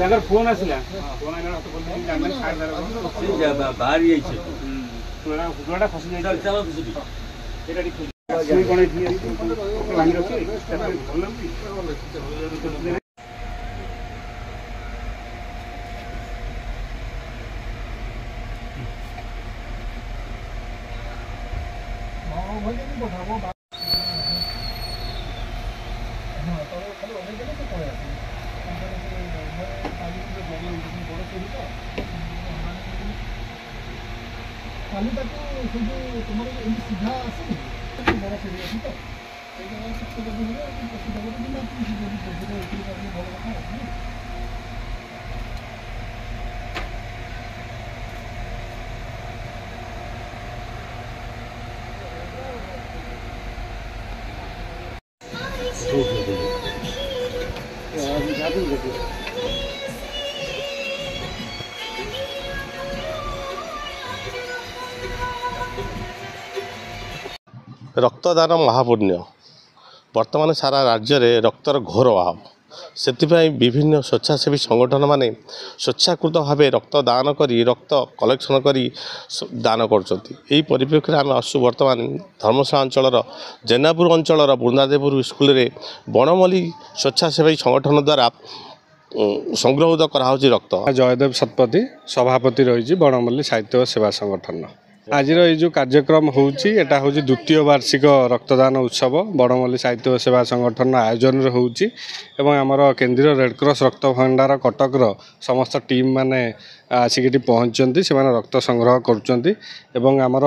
अगर फोन आसला फोन बाहर गुड़ा खसी खाली तुम सीधा आसे बड़ा सीढ़ी तो रक्तदान महापुण्य वर्तमान सारा राज्य में रक्तर घोर अभाव से विभिन्न स्वेच्छासेवी संगठन माने स्वेच्छाकृत भाव रक्तदान करी रक्त कलेक्शन करी दान कर परिप्रेक्षी आम आसु बर्तमान धर्मशाला अंचल जेनापुर अंचल बृंदादेवपुर स्कूल रे बनमल्ली स्वेच्छासेवी संगठन द्वारा संग्रहित कराई रक्त। जयदेव शतपथी सभापति रही बनमल्ली साहित्य सेवा संगठन आज जो कार्यक्रम होची एटा होची द्वितीय वार्षिक रक्तदान उत्सव बड़मल्ली साहित्य सेवा संगठन आयोजन होची एवं आमर केंद्रीय रेडक्रॉस रक्त भंडार कटकर समस्त टीम माने आसिक पहुँचती से रक्त संग्रह करुँच आमर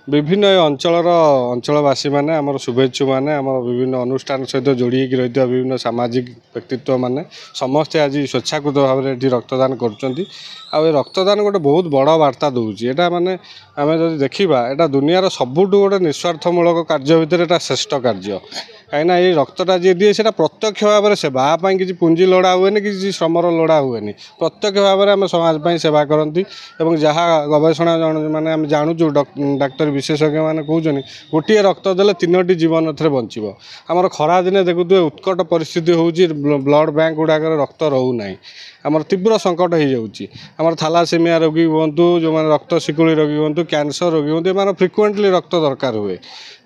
विभिन्न अंचलवासी मैंने आमर शुभेच्छु मैंने आम विभिन्न अनुष्ठान सहित जोड़ी रही विभिन्न सामाजिक व्यक्तित्व मैंने समस्ते आज स्वेच्छाकृत भाव में रक्तदान करुँच रक्तदान गोटे बहुत बड़ वार्ता दूसरी यहाँ माने आम जो देखा यहाँ दुनियार सबुठ गोटे निस्वार्थमूलक कार्य भितर एटा श्रेष्ठ कार्य कहीं ये रक्तटा जी दिए से प्रत्यक्ष भाव में सेवा किसी पुंजी लड़ा हुए किसी श्रमर लड़ा हुए प्रत्यक्ष भाव में आम समाज सेवा करती जहाँ गवेषणा माने आम जानूँ डाक्तर विशेषज्ञ मैंने कहते गोटे रक्त देले 3टी जीवन थे बचब आमर खरा दिने देखुए उत्कट परिस्थिति होची ब्लड बैंक गुड़ाक रक्त रोना आमर तीव्र संकट हो जाऊँगी आमर थैलासेमिया रोगी हूँ जो मैंने रक्त शिकुड़ी रोगी हूँ कैंसर रोगी हूँ एम फ्रिक्वेंटली रक्त दरकार हुए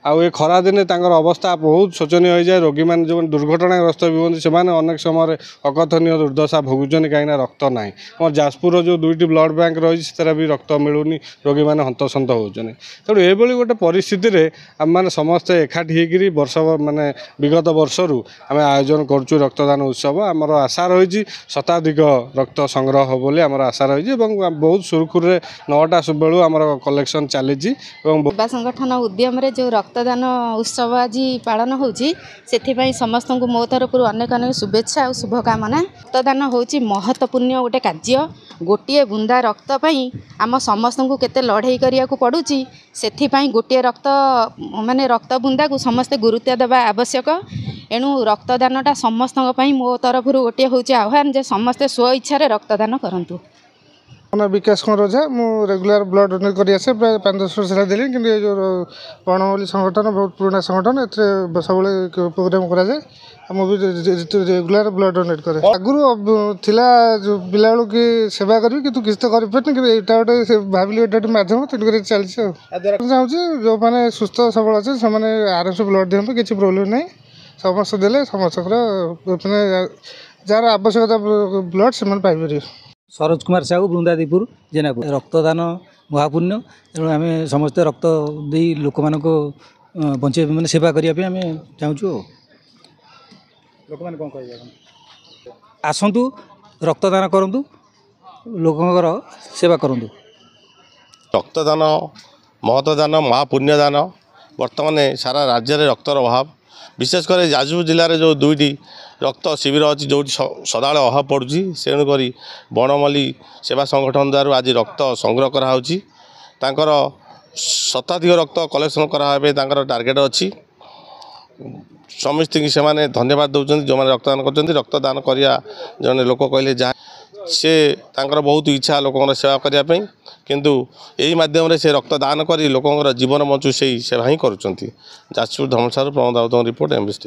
आउ ये खरा दिने अवस्था बहुत शोचनीय हो जाए रोगी मैंने जो दुर्घटनाग्रस्त भी हूँ से अनेक समय अकथनीय दुर्दशा भोगुन कहीं रक्त ना आम जाजपुर जो 2टी ब्लड बैंक रही भी रक्त मिलूनी रोगी मैंने हंतसंत होने तेणु ये गोटे परिस्थिति आम मैंने समस्ते एकाठी होकर वर्ष माने विगत वर्षरू आम आयोजन करुँ रक्तदान उत्सव आमर आशा रही शताधिक रक्त संग्रह बोली आमर आशा रही बहुत सुरखुर 9टा बेलू आमर कलेक्शन चली संगठन उद्यम जो रक्तदान उत्सव आज पालन होची समस्त को मो तरफ अनेक अनेक शुभेच्छा और शुभकामना। रक्तदान होची महत्वपूर्ण गोटे कार्य गोटे बुंदा रक्त पाई आम समस्त को केते लड़ाई करिया को पड़ुची से गोटे रक्त माने रक्त बुंदा को समस्ते गुरुत्व देवा आवश्यक एणु रक्तदानटा समस्त मो तरफ गोटे होची आह्वान जे समस्ते स्व इच्छा रक्तदान करंतु। मैं विकास कुमार ओझा मु रेगुलर ब्लड डोनेट कर आसे प्राय 5-10 वर्ष है देली कि जो बनमल्ली संगठन बहुत पुराना संगठन ए सब प्रोग्राम करा जाए मुझे रेगुलर ब्लड डोनेट करे आगुरी थिला जो पिला बेलू कि सेवा करी कि किसी तो कर गोटे भाविली गोटे मध्यम तेणुक चलती चाहूँगी जो मैंने सुस्थ सबल अच्छे से आराम से ब्लड दिखाँ किसी प्रोब्लेम ना समस्त देले समस्त जार आवश्यकता ब्लड से पाइपर। सरोज कुमार साहू बृंदादेवपुर जेनापुर रक्तदान महापुण्य तेणु आम समस्ते रक्त दे लोक मान बचे मैंने सेवा करने आम चाहूँ। लोक मैंने कौन कह ଆସନ୍ତୁ ରକ୍ତଦାନ କରନ୍ତୁ ଲୋକଙ୍କର ସେବା କରନ୍ତୁ। ରକ୍ତଦାନ ମହତଦାନ ମହାପୁଣ୍ୟଦାନ ବର୍ତ୍ତମାନ ସାରା ରାଜ୍ୟରେ ରକ୍ତର ଅଭାବ ବିଶେଷ କରି ଯାଜପୁର ଜିଲ୍ଲାରେ ଯେଉଁ 2ଟି ରକ୍ତ ଶିବିର ଅଛି ଯେଉଁଠି ସଦାବେଳେ ଅଭାବ ପଡ଼ୁଛି ତେଣୁକରି ବଣମଲ୍ଲୀ ସେବା ସଂଗଠନ ଦ୍ୱାରା ଆଜି ରକ୍ତ ସଂଗ୍ରହ କରାହେଉଛି। ତାଙ୍କର ଶତାଧିକ ରକ୍ତ କଲେକ୍ସନ୍ କରାହେବା ପାଇଁ ତାଙ୍କର ଟାର୍ଗେଟ୍ ଅଛି। ସମସ୍ତଙ୍କୁ ସେମାନେ ଧନ୍ୟବାଦ ଦେଉଛନ୍ତି ଯେଉଁମାନେ ରକ୍ତଦାନ କରୁଛନ୍ତି। ରକ୍ତଦାନ କରିବା ଜଣେ ଲୋକ କହିଲେ ଯାହା ସେ ତାଙ୍କର ବହୁତ ଇଚ୍ଛା ଲୋକଙ୍କର ସେବା କରିବା ପାଇଁ କିନ୍ତୁ ଏହି ମାଧ୍ୟମରେ ସେ ରକ୍ତଦାନ କରି ଲୋକଙ୍କର ଜୀବନ ବଞ୍ଚୁ ସେଇ ସେବା ହିଁ କରୁଛନ୍ତି। ଯାଜପୁର ଧର୍ମଶାଳାରୁ ପ୍ରମୋଦ ରାଉତଙ୍କ ରିପୋର୍ଟ MBC।